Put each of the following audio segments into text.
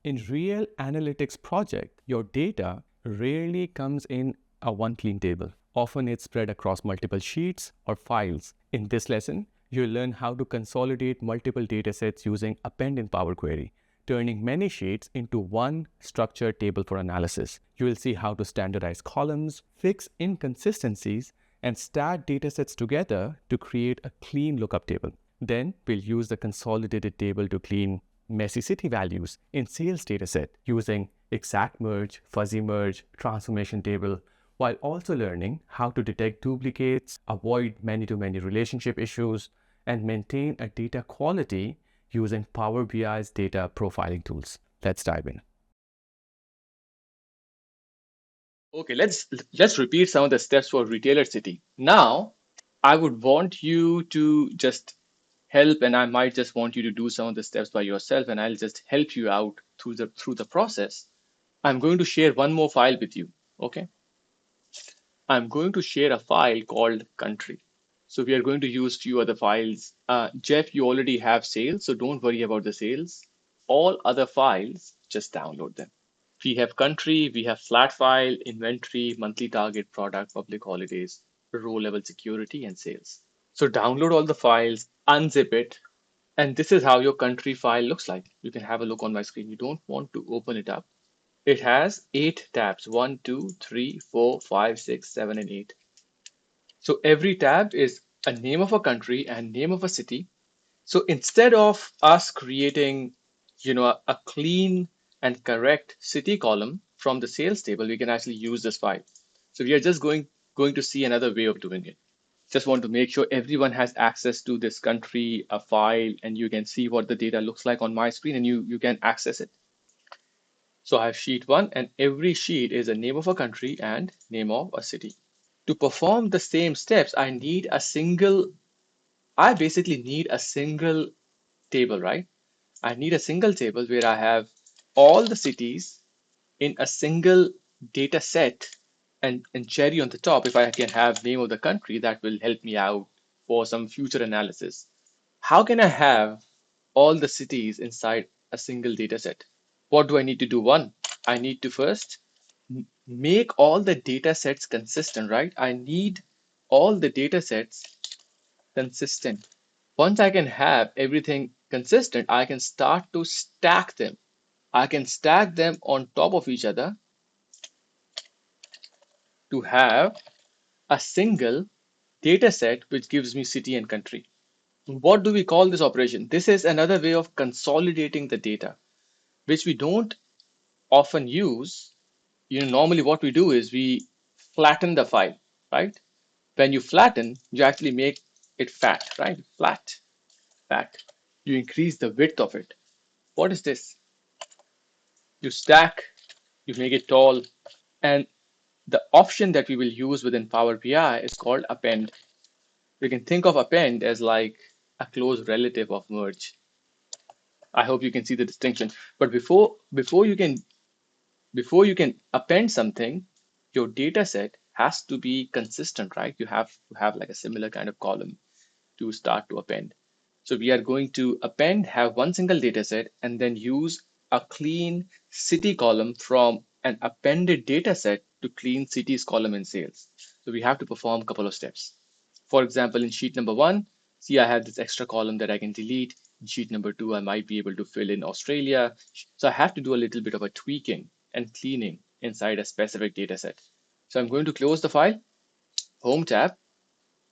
In real analytics project, your data rarely comes in a one clean table. Often it's spread across multiple sheets or files. In this lesson, you'll learn how to consolidate multiple datasets using Append in Power Query, turning many sheets into one structured table for analysis. You will see how to standardize columns, fix inconsistencies, and stack datasets together to create a clean lookup table. Then we'll use the consolidated table to clean messy city values in sales dataset using exact merge, fuzzy merge, transformation table, while also learning how to detect duplicates, avoid many-to-many relationship issues, and maintain a data quality using Power BI's data profiling tools. Let's dive in. Okay, let's repeat some of the steps for retailer city. Now, I would want you to just help, and I might just want you to do some of the steps by yourself, and I'll just help you out through the process. I'm going to share one more file with you. Okay, I'm going to share a file called country. So we are going to use few other files. Jeff, you already have sales, so don't worry about the sales. All other files, just download them. We have country, we have flat file, inventory, monthly target, product, public holidays, row level security, and sales. So download all the files, unzip it, and this is how your country file looks like. You can have a look on my screen. You don't want to open it up. It has 8 tabs, 1, 2, 3, 4, 5, 6, 7, and 8. So every tab is a name of a country and name of a city. So instead of us creating, a clean and correct city column from the sales table, we can actually use this file. So we are just going to see another way of doing it. Just want to make sure everyone has access to this country file, and you can see what the data looks like on my screen, and you can access it. So I have sheet 1, and every sheet is a name of a country and name of a city. To perform the same steps, I basically need a single table, right? I need a single table where I have all the cities in a single data set, and cherry on the top, if I can have name of the country, that will help me out for some future analysis. How can I have all the cities inside a single data set? What do I need to do? One, I need to first make all the data sets consistent, right? I need all the data sets consistent. Once I can have everything consistent, I can start to stack them. I can stack them on top of each other to have a single data set which gives me city and country. What do we call this operation? This is another way of consolidating the data, which we don't often use. Normally what we do is we flatten the file, right? When you flatten, you actually make it fat, right? Fat. You increase the width of it. What is this? You stack, you make it tall, and the option that we will use within Power BI is called append. We can think of append as like a close relative of merge. I hope you can see the distinction. But before you can append something, your data set has to be consistent, right? You have to have like a similar kind of column to start to append. So we are going to append, have one single data set, and then use a clean city column from an appended data set to clean cities column in sales. So we have to perform a couple of steps. For example, in sheet number 1, see I have this extra column that I can delete. In sheet number 2, I might be able to fill in Australia. So I have to do a little bit of a tweaking and cleaning inside a specific data set. So I'm going to close the file, Home tab.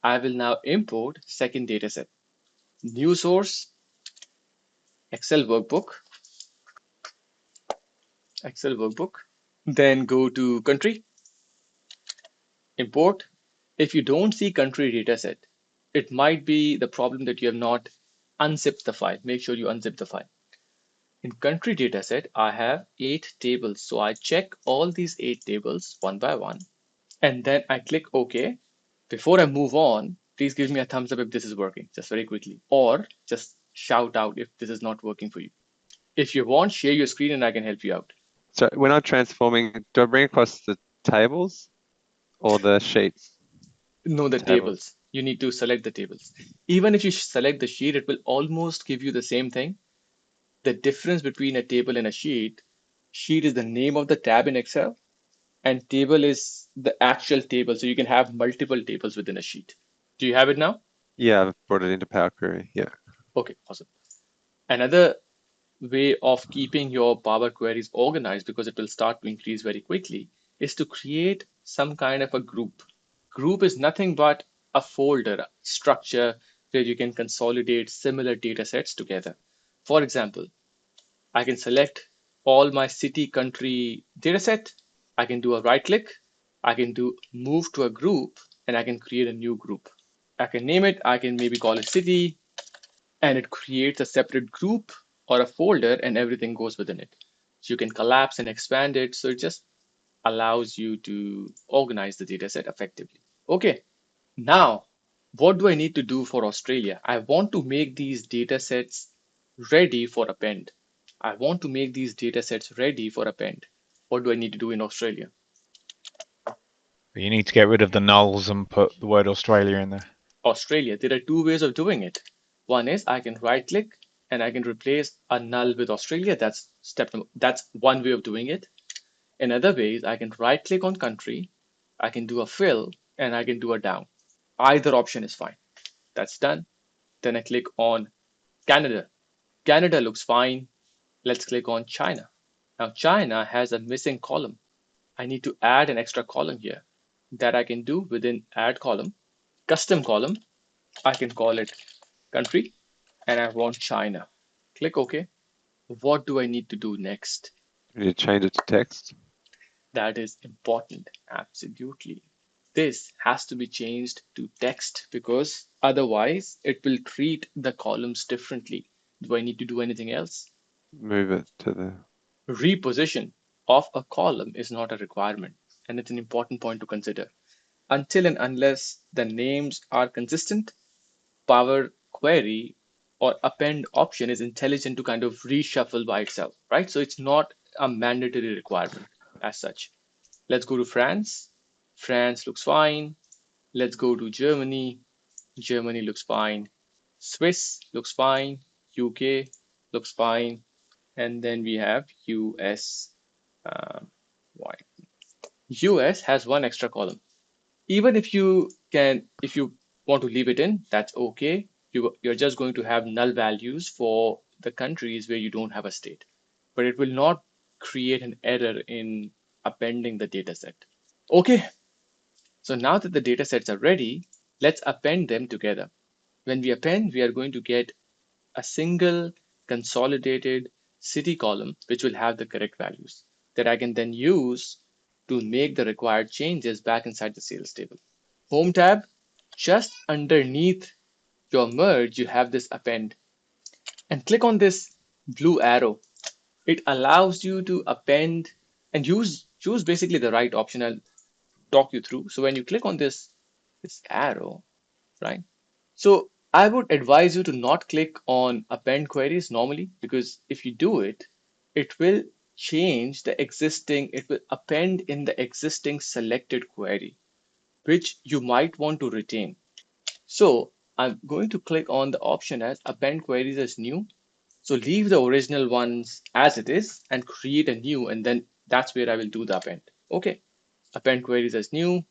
I will now import second data set. New source, Excel workbook, then go to country, import. If you don't see country dataset, it might be the problem that you have not unzipped the file. Make sure you unzip the file. In country dataset, I have 8 tables. So I check all these 8 tables one by one, and then I click OK. Before I move on, please give me a thumbs up if this is working, just very quickly, or just shout out if this is not working for you. If you want, share your screen and I can help you out. So when I'm transforming, do I bring across the tables or the sheets? No, the tables. You need to select the tables. Even if you select the sheet, it will almost give you the same thing. the difference between a table and a sheet. Sheet is the name of the tab in Excel, and table is the actual table. So you can have multiple tables within a sheet. Do you have it now? Yeah, I've brought it into Power Query. Yeah. Okay, awesome. Another way of keeping your Power Queries organized, because it will start to increase very quickly, is to create some kind of a group. Group is nothing but a folder structure where you can consolidate similar data sets together. For example, I can select all my city country dataset. I can do a right click. I can do move to a group, and I can create a new group. I can name it. I can maybe call it city, and it creates a separate group or a folder, and everything goes within it. So you can collapse and expand it. So it just allows you to organize the dataset effectively. Okay, now what do I need to do for Australia? I want to make these datasets ready for append. I want to make these datasets ready for append. What do I need to do in Australia? You need to get rid of the nulls and put the word Australia in there. Australia, there are two ways of doing it. One is I can right click and I can replace a null with Australia. That's one way of doing it. Another way is I can right click on country, I can do a fill, and I can do a down. Either option is fine. That's done. Then I click on Canada. Canada looks fine. Let's click on China. Now China has a missing column. I need to add an extra column here. That I can do within add column, custom column. I can call it country, and I want China. Click OK. What do I need to do next? You need to change it to text. That is important. Absolutely. This has to be changed to text because otherwise it will treat the columns differently. Do I need to do anything else? Move it to the. Reposition of a column is not a requirement, and it's an important point to consider. Until and unless the names are consistent, Power Query or append option is intelligent to kind of reshuffle by itself, right? So it's not a mandatory requirement as such. Let's go to France. France looks fine. Let's go to Germany. Germany looks fine. Swiss looks fine. UK looks fine. And then we have US. Why? US has one extra column. Even if you want to leave it in, that's okay. You're just going to have null values for the countries where you don't have a state, but it will not create an error in appending the data set. Okay, so now that the data sets are ready, let's append them together. When we append, we are going to get a single consolidated city column, which will have the correct values that I can then use to make the required changes back inside the sales table. Home tab, just underneath your merge, you have this append. And click on this blue arrow. It allows you to append and choose basically the right option. I'll talk you through. So when you click on this arrow, right? So I would advise you to not click on append queries normally, because if you do it, it will change the existing, it will append in the existing selected query, which you might want to retain. So I'm going to click on the option as append queries as new. So leave the original ones as it is and create a new, and then that's where I will do the append. Okay, append queries as new.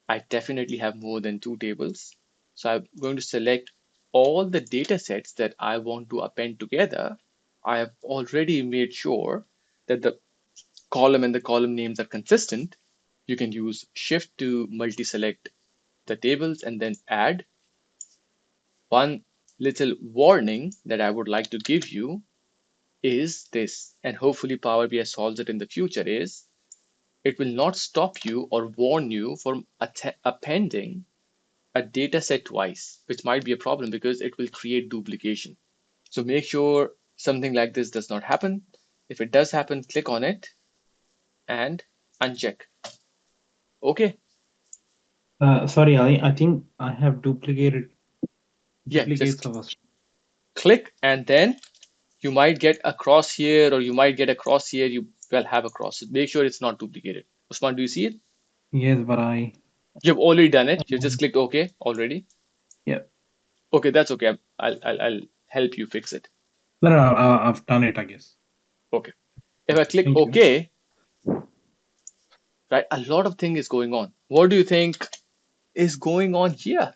I definitely have more than 2 tables. So I'm going to select all the data sets that I want to append together. I have already made sure that the column and the column names are consistent. You can use Shift to multi-select the tables and then add. One little warning that I would like to give you is this, and hopefully Power BI solves it in the future, is it will not stop you or warn you from appending a data set twice, which might be a problem because it will create duplication. So make sure something like this does not happen. If it does happen, click on it and uncheck. Okay. Sorry, Ali, I think I have duplicates Just of us. click, and then you might get a cross here, or you might get a cross here. You will have a cross. Make sure it's not duplicated. Usman, do you see it? Yes, but You've already done it. You just clicked OK already. Yeah. Okay, that's okay. I'll help you fix it. No, no, I've done it, I guess. Okay. If I click Thank you. OK, right, a lot of thing is going on. What do you think is going on here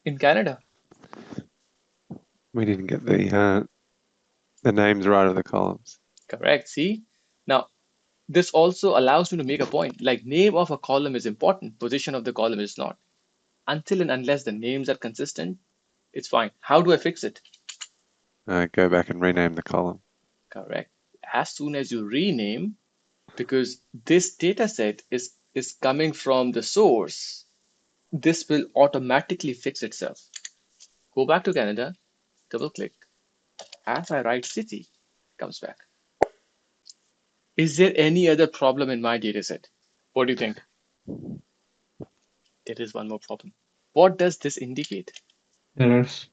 in Canada? We didn't get the names right of the columns. Correct. See? Now, this also allows me to make a point. Like name of a column is important, position of the column is not. Until and unless the names are consistent, it's fine. How do I fix it? Go back and rename the column. Correct. As soon as you rename, because this data set is coming from the source, this will automatically fix itself. Go back to Canada, double click. As I write city, it comes back. Is there any other problem in my data set? What do you think? There is one more problem. What does this indicate? Errors.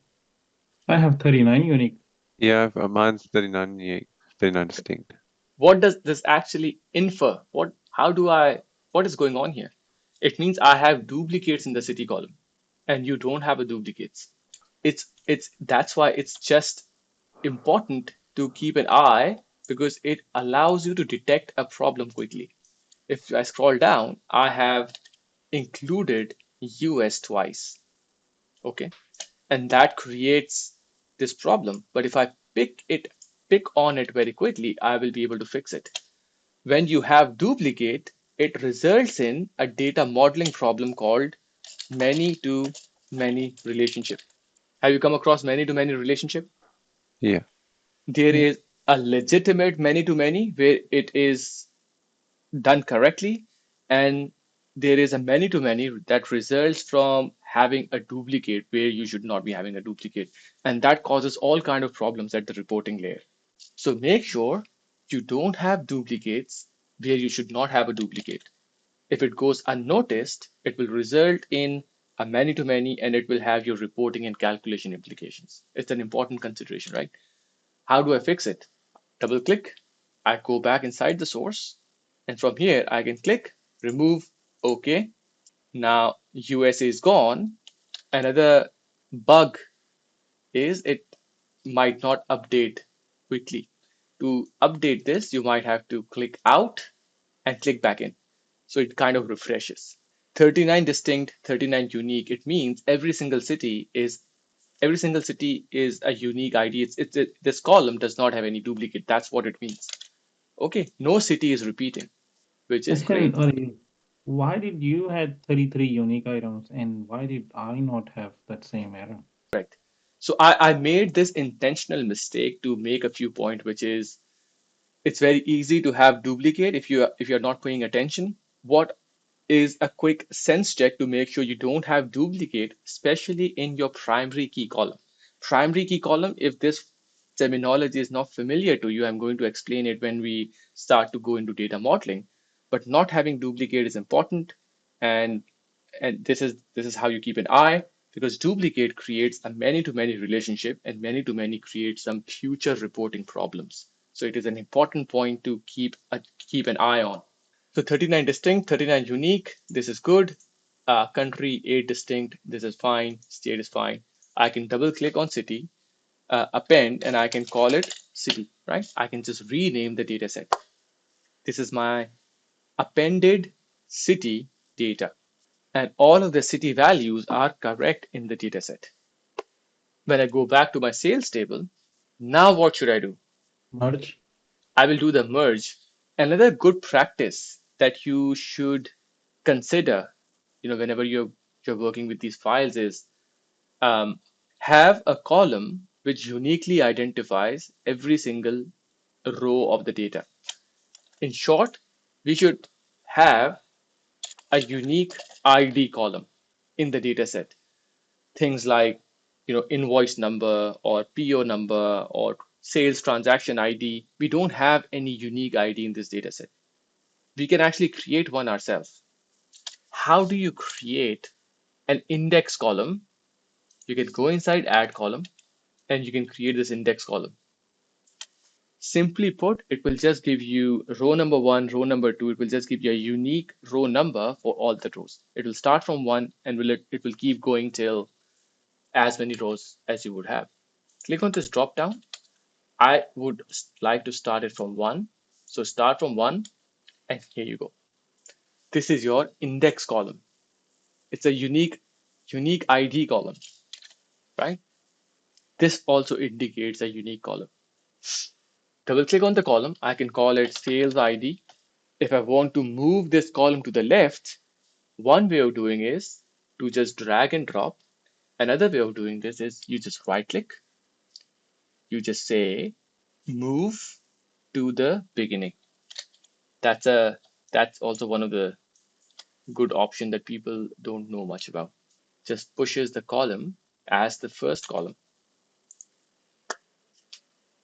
I have 39 unique. Yeah, mine's 39 unique, 39 distinct. What does this actually infer? What is going on here? It means I have duplicates in the city column and you don't have a duplicates. That's why it's just important to keep an eye because it allows you to detect a problem quickly. If I scroll down, I have included US twice. Okay. And that creates this problem. But if I pick on it very quickly, I will be able to fix it. When you have duplicate, it results in a data modeling problem called many-to-many relationship. Have you come across many-to-many relationship? Yeah. There Yeah. is a legitimate many-to-many where it is done correctly, and there is a many-to-many that results from having a duplicate where you should not be having a duplicate, and that causes all kind of problems at the reporting layer. So make sure you don't have duplicates where you should not have a duplicate. If it goes unnoticed, it will result in a many-to-many and it will have your reporting and calculation implications. It's an important consideration, right? How do I fix it? Double click, I go back inside the source, and from here I can click remove. OK. Now USA is gone. Another bug is it might not update quickly. To update this, you might have to click out and click back in. So it kind of refreshes. 39 distinct, 39 unique. It means every single city is a unique ID. This column does not have any duplicate. That's what it means. Okay, no city is repeating, which is Question, great. why did you had 33 unique items and why did I not have that same error? Correct. So I made this intentional mistake to make a few points, which is it's very easy to have duplicate if you're not paying attention. What is a quick sense check to make sure you don't have duplicate, especially in your primary key column. Primary key column, if this terminology is not familiar to you, I'm going to explain it when we start to go into data modeling. But not having duplicate is important, and this is how you keep an eye because duplicate creates a many-to-many relationship, and many-to-many creates some future reporting problems. So it is an important point to keep an eye on. So 39 distinct, 39 unique. This is good. Country 8 distinct. This is fine. State is fine. I can double click on city, append, and I can call it city, right? I can just rename the data set. This is my appended city data. And all of the city values are correct in the data set. When I go back to my sales table, now what should I do? Merge. I will do the merge. Another good practice that you should consider, whenever you're working with these files is um, have a column which uniquely identifies every single row of the data. In short, we should have a unique ID column in the data set. Things like invoice number or PO number or sales transaction ID. We don't have any unique ID in this data set. We can actually create one ourselves. How do you create an index column? You can go inside add column and you can create this index column. Simply put, it will just give you row number 1, row number 2. It will just give you a unique row number for all the rows. It will start from 1 and it will keep going till as many rows as you would have. Click on this drop down I would like to start it from 1. So start from 1, and here you go. This is your index column. It's a unique ID column, right? This also indicates a unique column. Double click on the column. I can call it sales ID. If I want to move this column to the left, one way of doing is to just drag and drop. Another way of doing this is you just right click. You just say move to the beginning. That's also one of the good option that people don't know much about. Just pushes the column as the first column.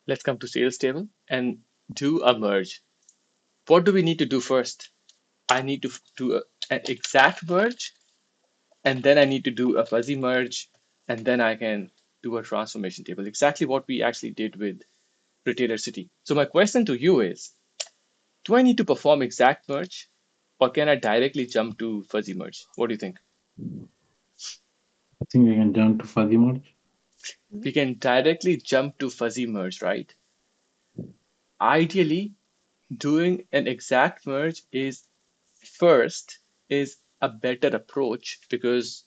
Let's come to sales table and do a merge. What do we need to do first? I need to do an exact merge, and then I need to do a fuzzy merge, and then I can do a transformation table. Exactly what we actually did with Retailer City. So my question to you is, do I need to perform exact merge, or can I directly jump to fuzzy merge? What do you think? I think we can jump to fuzzy merge. We can directly jump to fuzzy merge, right? Ideally, doing an exact merge is a better approach because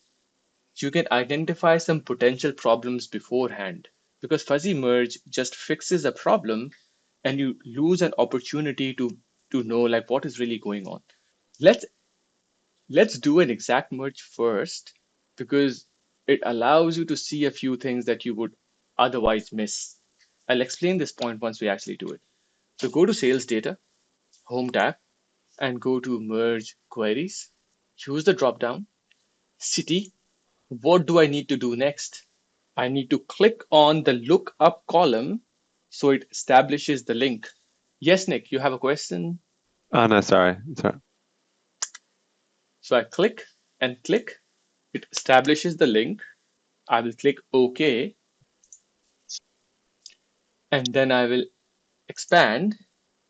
you can identify some potential problems beforehand. Because fuzzy merge just fixes a problem and you lose an opportunity to know like what is really going on. Let's do an exact merge first because it allows you to see a few things that you would otherwise miss. I'll explain this point once we actually do it. So go to sales data, home tab, and go to merge queries. Choose the drop down, city. What do I need to do next? I need to click on the lookup column so it establishes the link. Yes, Nick, you have a question? Oh no, sorry. So I click and click. It establishes the link. I will click OK, and then I will expand.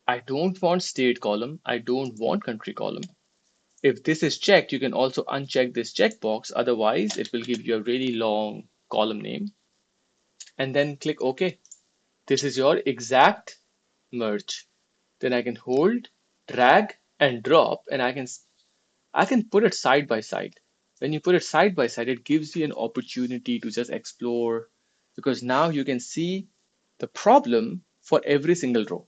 I don't want state column. I don't want country column. If this is checked, you can also uncheck this checkbox. Otherwise, it will give you a really long column name. And then click OK. This is your exact merge. Then I can hold, drag, and drop, and I can put it side by side. When you put it side by side, it gives you an opportunity to just explore because now you can see the problem for every single row.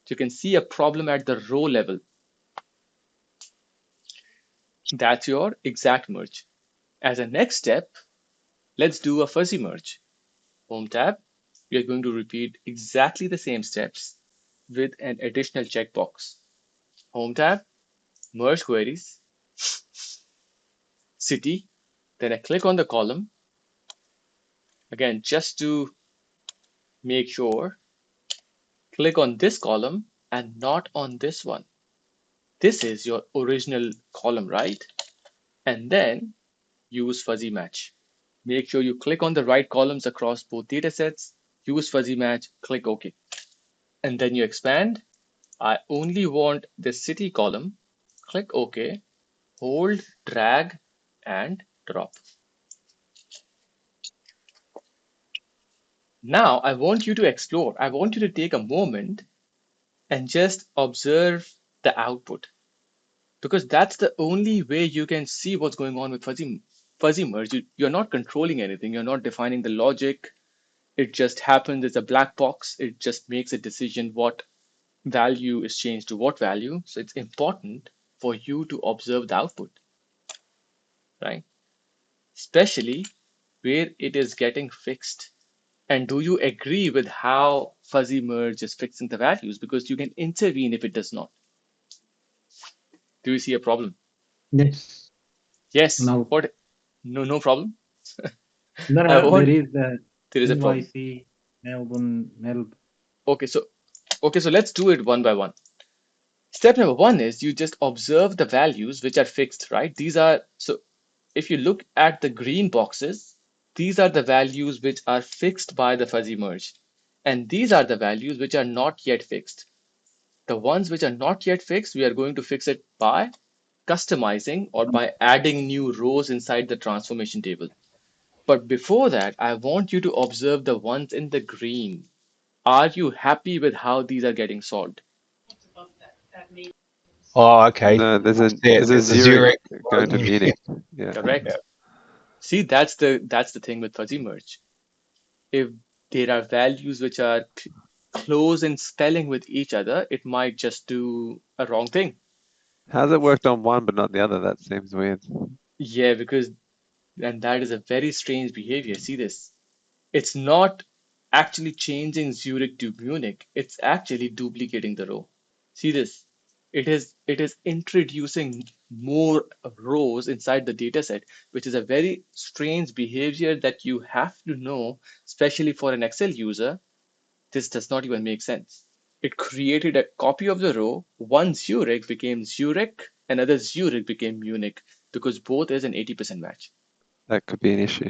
You can see a problem at the row level. That's your exact merge. As a next step, let's do a fuzzy merge. Home tab, we are going to repeat exactly the same steps with an additional checkbox. Home tab, merge queries, city, then I click on the column. Again, just to make sure, click on this column and not on this one. This is your original column, right? And then use fuzzy match. Make sure you click on the right columns across both datasets, use fuzzy match, click OK. And then you expand. I only want the city column, click OK, hold, drag, and drop. Now I want you to explore. I want you to take a moment and just observe the output because that's the only way you can see what's going on with fuzzy merge. You're not controlling anything. You're not defining the logic. It just happens. It's a black box. It just makes a decision what value is changed to what value. So it's important for you to observe the output, right? Especially where it is getting fixed. And do you agree with how fuzzy merge is fixing the values? Because you can intervene if it does not. Do you see a problem? Yes. Yes. Now, What? No, no problem. there, I there want. is the There is a problem. NYC, Melbourne, Melbourne. Okay, so let's do it one by one. Step number one is you just observe the values which are fixed, right? So if you look at the green boxes, these are the values which are fixed by the fuzzy merge. And these are the values which are not yet fixed. The ones which are not yet fixed, we are going to fix it by customizing or by adding new rows inside the transformation table. But before that, I want you to observe the ones in the green. Are you happy with how these are getting solved? Oh, okay. No, there's I a see it. there's a Zurich going to Yeah. Munich. Yeah. Correct. Yeah. See, that's the thing with fuzzy merge. If there are values which are close in spelling with each other, it might just do a wrong thing. How's it worked on one but not the other? That seems weird. Yeah, and that is a very strange behavior. See this. It's not actually changing Zurich to Munich. It's actually duplicating the row. See this. It is introducing more rows inside the dataset, which is a very strange behavior that you have to know, especially for an Excel user. This does not even make sense. It created a copy of the row. One Zurich became Zurich, another Zurich became Munich because both is an 80% match. That could be an issue.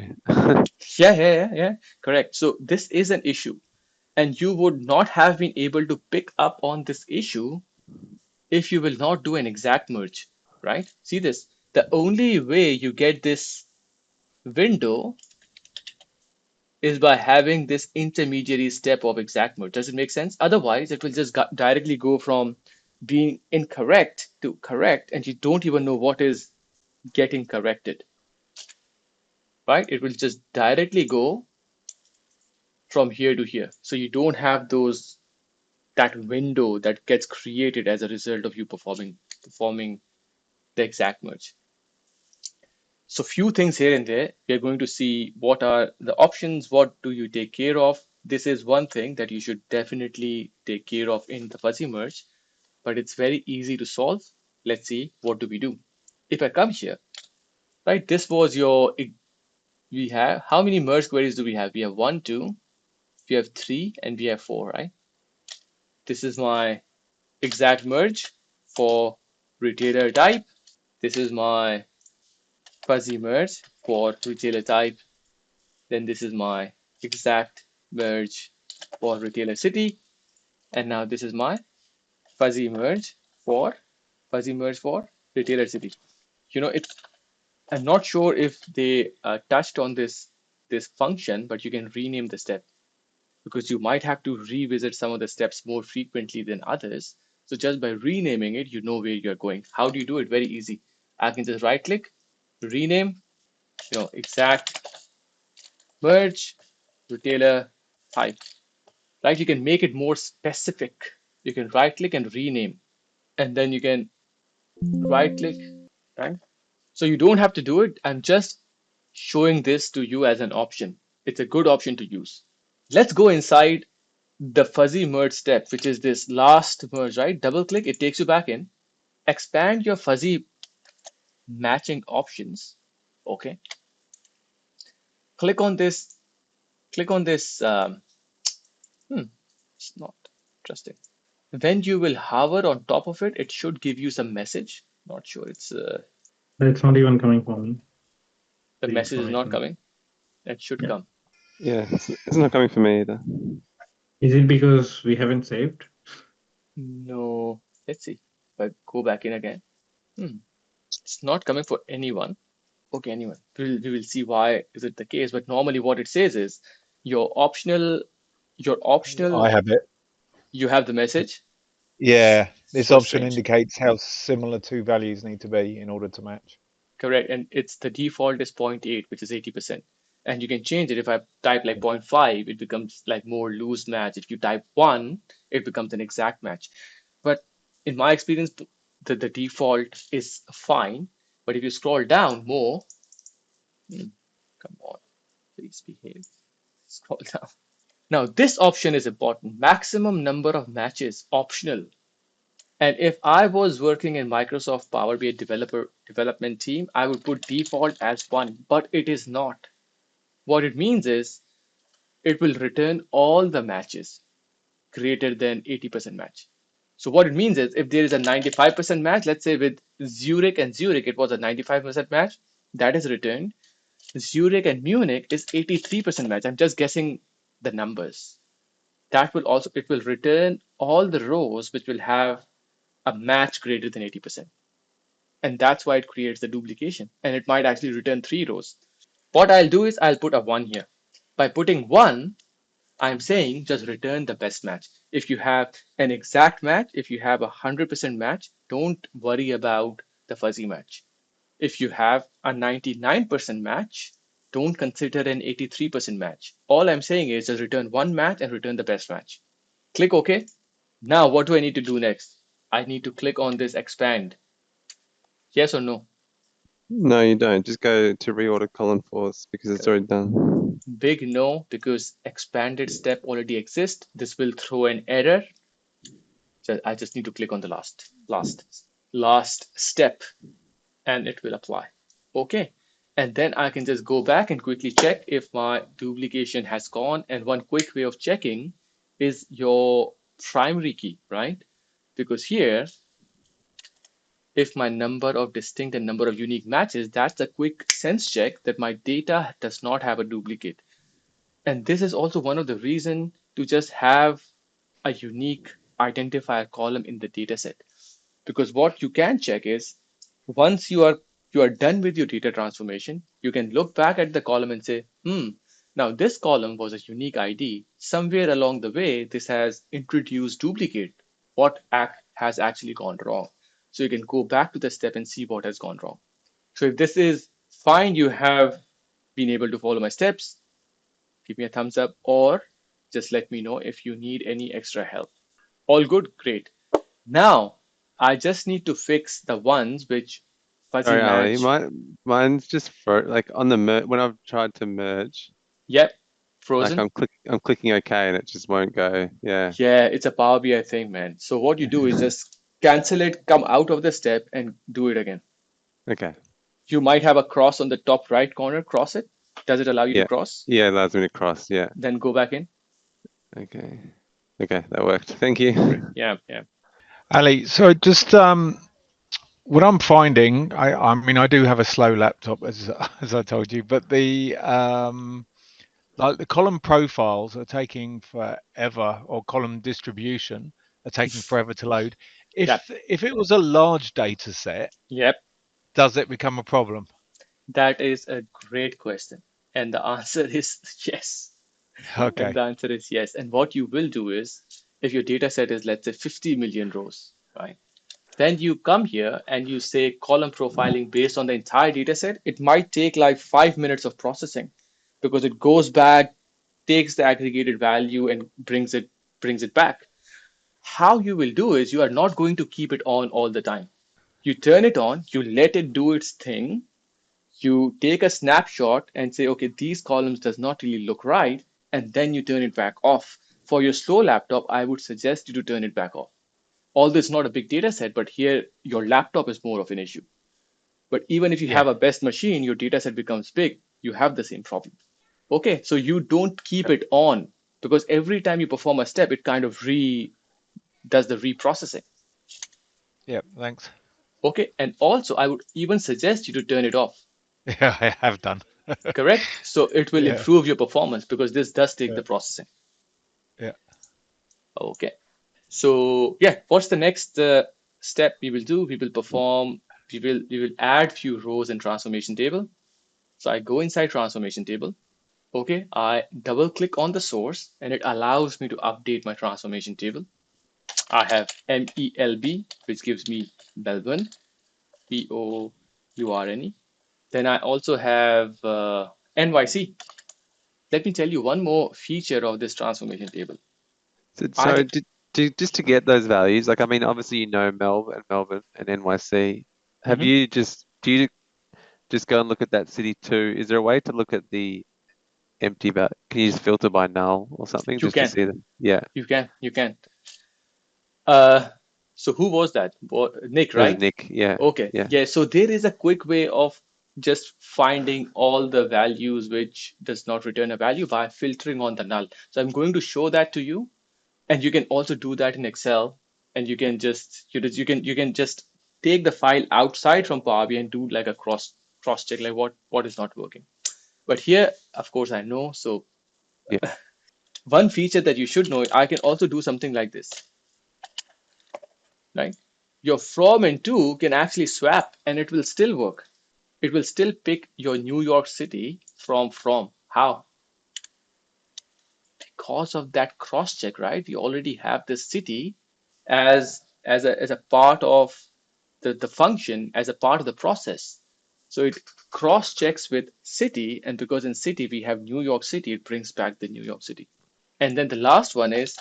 Yeah. Correct. So this is an issue. And you would not have been able to pick up on this issue if you will not do an exact merge, right? See this. The only way you get this window is by having this intermediary step of exact merge. Does it make sense? Otherwise, it will just directly go from being incorrect to correct, and you don't even know what is getting corrected, right? It will just directly go from here to here. So you don't have that window that gets created as a result of you performing the exact merge. So few things here and there. We are going to see what are the options, what do you take care of. This is one thing that you should definitely take care of in the fuzzy merge, but it's very easy to solve. Let's see, what do we do? If I come here, right, this was we have, how many merge queries do we have? We have 1, 2, we have 3, and we have 4, right? This is my exact merge for retailer type. This is my fuzzy merge for retailer type. Then this is my exact merge for retailer city. And now this is my fuzzy merge for retailer city. You know, I'm not sure if they touched on this function, but you can rename the step because you might have to revisit some of the steps more frequently than others. So just by renaming it, you know where you're going. How do you do it? Very easy. I can just right click, rename, exact merge retailer type, right? You can make it more specific. You can right click and rename, and then you can right click, right? So you don't have to do it. I'm just showing this to you as an option. It's a good option to use. Let's go inside the fuzzy merge step, which is this last merge, right? Double click, it takes you back in. Expand your fuzzy matching options. Okay. Click on this. Click on this. It's not interesting. When you will hover on top of it, it should give you some message. Not sure. It's not even coming for me. The The message is not information. coming. It should Yeah. come. Yeah, it's not coming for me either. Is it because we haven't saved? No. Let's see. If I go back in again. It's not coming for anyone. Okay, anyone. We will see why is it the case. But normally what it says is your optional, I have it. you have the message. Yeah. This So option strange. indicates how similar two values need to be in order to match. Correct. And it's the default is 0.8, which is 80%. And you can change it. If I type like 0.5, it becomes like more loose match. If you type 1, it becomes an exact match. But in my experience, the default is fine. But if you scroll down more, come on, please behave. Scroll down. Now, this option is important. Maximum number of matches, optional. And if I was working in Microsoft Power BI development team, I would put default as 1, but it is not. What it means is it will return all the matches greater than 80% match. So what it means is if there is a 95% match, let's say with Zurich and Zurich, it was a 95% match, that is returned. Zurich and Munich is 83% match. I'm just guessing the numbers. It will return all the rows which will have a match greater than 80%. And that's why it creates the duplication. And it might actually return 3 rows. What I'll do is I'll put a 1 here. By putting 1, I'm saying just return the best match. If you have an exact match, if you have 100% match, don't worry about the fuzzy match. If you have a 99% match, don't consider an 83% match. All I'm saying is just return one match and return the best match. Click OK. Now, what do I need to do next? I need to click on this expand. Yes or no? No, you don't. Just go to reorder column force because it's already done. Big no, because expanded step already exists. This will throw an error. So I just need to click on the last step and it will apply. Okay. And then I can just go back and quickly check if my duplication has gone. And one quick way of checking is your primary key, right? Because here, if my number of distinct and number of unique matches, that's a quick sense check that my data does not have a duplicate. And this is also one of the reasons to just have a unique identifier column in the dataset. Because what you can check is once you are done with your data transformation, you can look back at the column and say, now this column was a unique ID. Somewhere along the way, this has introduced duplicate. What has actually gone wrong? So you can go back to the step and see what has gone wrong. So if this is fine, you have been able to follow my steps, give me a thumbs up, or just let me know if you need any extra help. All good? Great. Now, I just need to fix the ones which fuzzy Sorry, Ali. match. Mine's just like on the when I've tried to merge, Yep, like frozen. I'm clicking OK and it just won't go. Yeah. Yeah, it's a Power BI thing, man. So what you do is just cancel it, come out of the step and do it again. Okay. You might have a cross on the top right corner, cross it. Does it allow you to Yeah. cross? Yeah, it allows me to cross. Yeah. Then go back in. Okay. Okay, that worked. Thank you. Yeah, yeah. Ali, so just what I'm finding, I mean, I do have a slow laptop, as I told you, but the like the column profiles are taking forever, or column distribution are taking forever to load. Yep, If it was a large data set, yep. does it become a problem? That is a great question. And the answer is yes. And Okay. the answer is yes. And what you will do is, if your data set is, let's say, 50 million rows, right? Then you come here and you say column profiling based on the entire data set. It might take like 5 minutes of processing because it goes back, takes the aggregated value and brings it back. How you will do is you are not going to keep it on all the time. You turn it on, you let it do its thing, you take a snapshot and say, okay, these columns does not really look right, and then you turn it back off. For your slow laptop, I would suggest you to turn it back off. Although it's not a big data set, but here your laptop is more of an issue. But even if you have Yeah. a best machine, your data set becomes big, you have the same problem. Okay, so you don't keep it on because every time you perform a step, it kind of does the reprocessing. Yeah. Thanks. Okay, and also I would even suggest you to turn it off. Yeah, I have done. Correct? So it will Yeah. improve your performance because this does take Yeah. the processing. Yeah. Okay. So yeah, what's the next step we will do? We will perform, we will add few rows in transformation table. So I go inside transformation table. Okay, I double click on the source and it allows me to update my transformation table. I have MELB, which gives me Melbourne, POURNE. Then I also have NYC. Let me tell you one more feature of this transformation table. So just to get those values, like I mean, obviously you know Melbourne and NYC. Have Mhm. you do you just go and look at that city too? Is there a way to look at the empty value? Can you just filter by null or something You just to can, see them? Yeah, you can. Uh, so who was that? Nick, it was right? Nick. Yeah, Okay, yeah, yeah. So there is a quick way of just finding all the values which does not return a value by filtering on the null. So I'm going to show that to you, and you can also do that in Excel. And you can just take the file outside from Power BI and do like a cross check, like what is not working. But here, of course, I know. So yeah. one feature that you should know, I can also do something like this, right? Your from and to can actually swap and it will still work. It will still pick your New York City from. How? because of that cross check, right? We already have this city as a part of the function, as a part of the process. So it cross checks with city, and because in city we have New York City, it brings back the New York City. And then the last one is,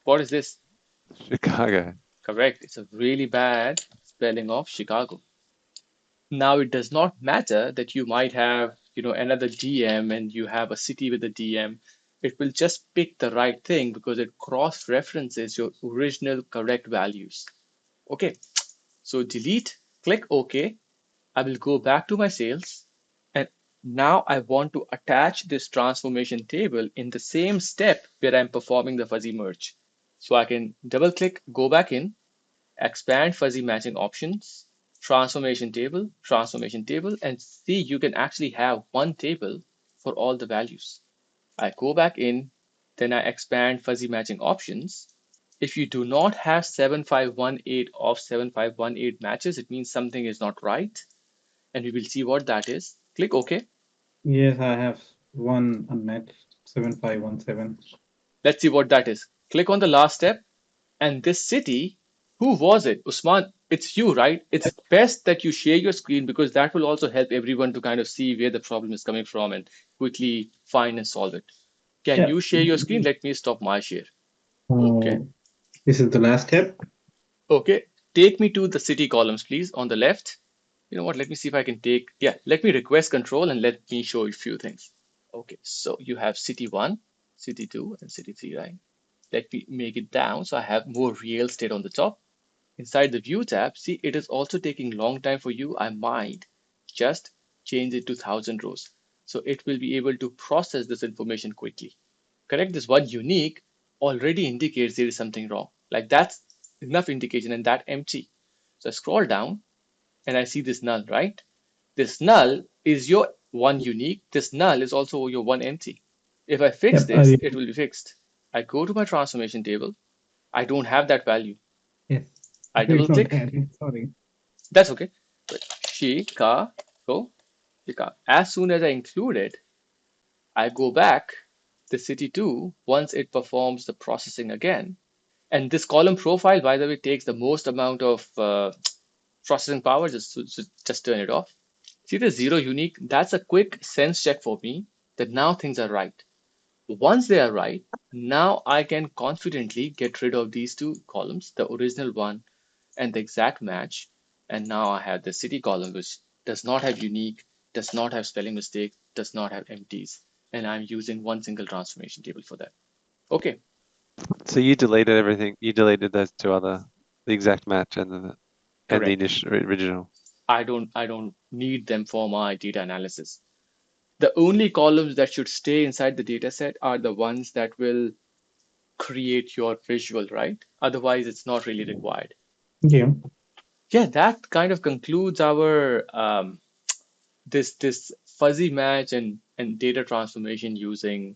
what is this? Chicago. Correct. It's a really bad spelling of Chicago. Now it does not matter that you might have, another DM and you have a city with a DM. It will just pick the right thing because it cross-references your original correct values. Okay, so delete, click OK. I will go back to my sales. And now I want to attach this transformation table in the same step where I'm performing the fuzzy merge. So I can double click, go back in, expand fuzzy matching options, transformation table, and see you can actually have one table for all the values. I go back in, then I expand fuzzy matching options. If you do not have 7518 of 7518 matches, it means something is not right. And we will see what that is. Click OK. Yes, I have one unmatched 7517. Let's see what that is. Click on the last step. And this city, who was it? Usman, it's you, right? It's best that you share your screen because that will also help everyone to kind of see where the problem is coming from and quickly find and solve it. Can Yeah. you share your screen? Let me stop my share. Okay. This is the last step. Okay. Take me to the city columns, please, on the left. You know what? Let me see if I can let me request control and let me show you a few things. Okay. So you have city 1, city 2, and city 3, right? Let me make it down so I have more real estate on the top. Inside the View tab, see it is also taking long time for you. I might just change it to 1000 rows. So it will be able to process this information quickly. Correct, this one unique already indicates there is something wrong. Like that's enough indication and that empty. So I scroll down and I see this null, right? This null is your one unique. This null is also your one empty. If I fix Yep. this, it will be fixed. I go to my transformation table. I don't have that value. Yes. I double click. Sorry. That's okay. But Chicago. As soon as I include it, I go back the city 2 once it performs the processing again. And this column profile, by the way, takes the most amount of processing power. Just turn it off. See the 0 unique? That's a quick sense check for me that now things are right. Once they are right, now I can confidently get rid of these two columns, the original one and the exact match. And now I have the city column, which does not have unique, does not have spelling mistake, does not have empties. And I'm using one single transformation table for that. Okay. So you deleted everything. You deleted those two other, the exact match and the Correct. initial original. I don't need them for my data analysis. The only columns that should stay inside the data set are the ones that will create your visual, right? Otherwise, it's not really required. Yeah. Yeah, that kind of concludes our this fuzzy match and data transformation using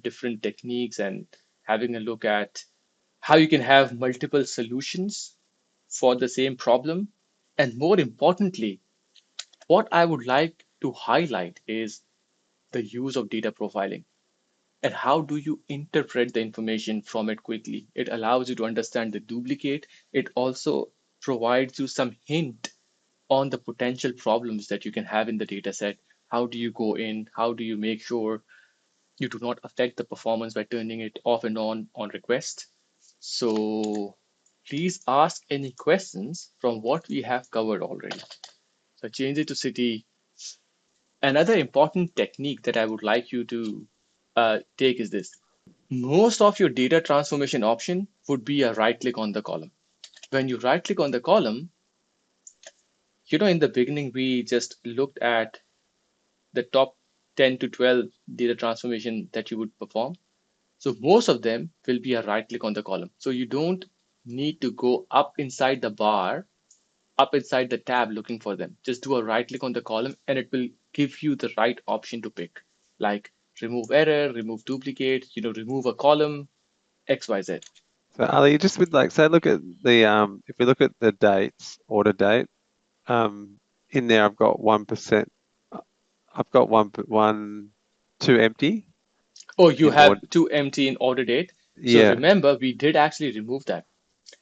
different techniques and having a look at how you can have multiple solutions for the same problem. And more importantly, what I would like to highlight is the use of data profiling. And how do you interpret the information from it quickly? It allows you to understand the duplicate. It also provides you some hint on the potential problems that you can have in the data set. How do you go in? How do you make sure you do not affect the performance by turning it off and on request? So please ask any questions from what we have covered already. So I change it to city. Another important technique that I would like you to take is this. Most of your data transformation option would be a right click on the column. When you right click on the column, in the beginning, we just looked at the top 10 to 12 data transformation that you would perform. So most of them will be a right click on the column. So you don't need to go up inside the bar, up inside the tab looking for them. Just do a right click on the column and it will give you the right option to pick, like remove error, remove duplicate, remove a column, XYZ. So Ali, just with say look at the if we look at the dates, order date, in there I've got 1%. I've got 2 empty. Oh, you in have order. to empty in order date. So Yeah. remember, we did actually remove that.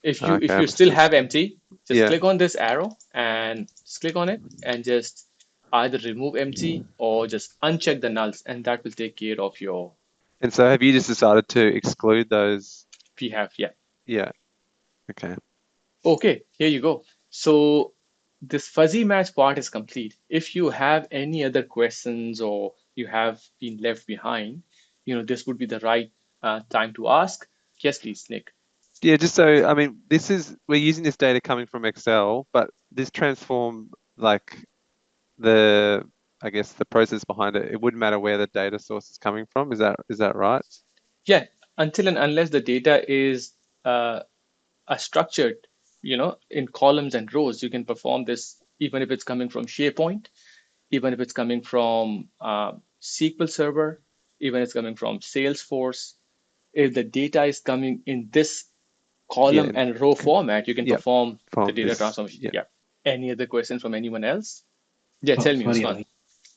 If Okay, you still understood. have empty, just Yeah. click on this arrow and just click on it and just either remove empty or just uncheck the nulls, and that will take care of your. And so have you just decided to exclude those? We have, yeah. Yeah. Okay. Okay, here you go. So this fuzzy match part is complete. If you have any other questions or you have been left behind, this would be the right time to ask. Yes, please, Nick. Yeah, just so, I mean, we're using this data coming from Excel, but this transform, like I guess the process behind it, it wouldn't matter where the data source is coming from. Is that right? Yeah, until and unless the data is are structured, in columns and rows, you can perform this even if it's coming from SharePoint, even if it's coming from SQL Server, even if it's coming from Salesforce. If the data is coming in this Yeah. column and row format, you can Yep. perform the From data this. transformation. Yeah. Yeah. Any other questions from anyone else? Yeah, Oh, tell me, sorry, Usman. Ali.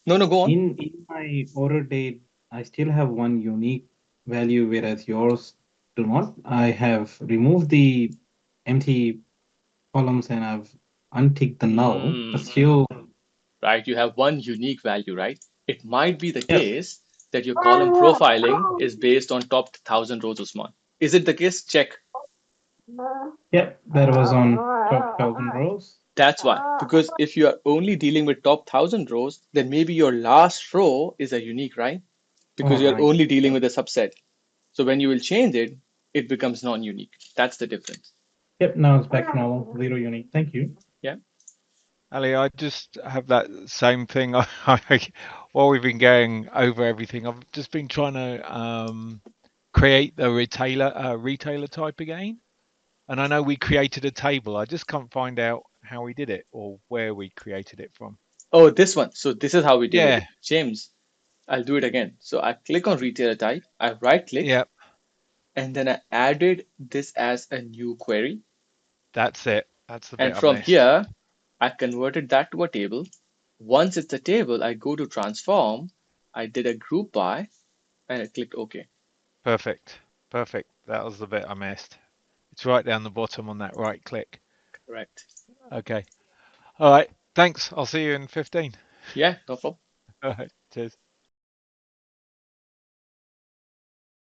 No, go on. In my order date, I still have one unique value, whereas yours do not. I have removed the empty columns and I've unticked the null, but still, Right, you have one unique value, right? It might be the yep, case that your column profiling is based on top 1,000 rows, Usman. Is it the case? Check. yep, that was on top 1,000 rows. That's why. Because if you are only dealing with top 1,000 rows, then maybe your last row is a unique, right? Because All you're right. only dealing with a subset. So when you will change it, it becomes non-unique. That's the difference. Yep, now it's back to normal, zero unique. Thank you. Yeah. Ali, I just have that same thing. While we've been going over everything, I've just been trying to create the retailer type again. And I know we created a table. I just can't find out how we did it or where we created it from. Oh, this one. So this is how we did it. Yeah, James, I'll do it again. So I click on retailer type, I right click, yeah, and then I added this as a new query. that's it. That's the bit And I from missed. here, I converted that to a table. Once it's a table, I go to transform, I did a group by, and I clicked OK. Perfect. Perfect. That was the bit I missed. It's right down the bottom on that right click. Correct. Okay. All right. Thanks. I'll see you in 15. Yeah, no problem. All right. Cheers.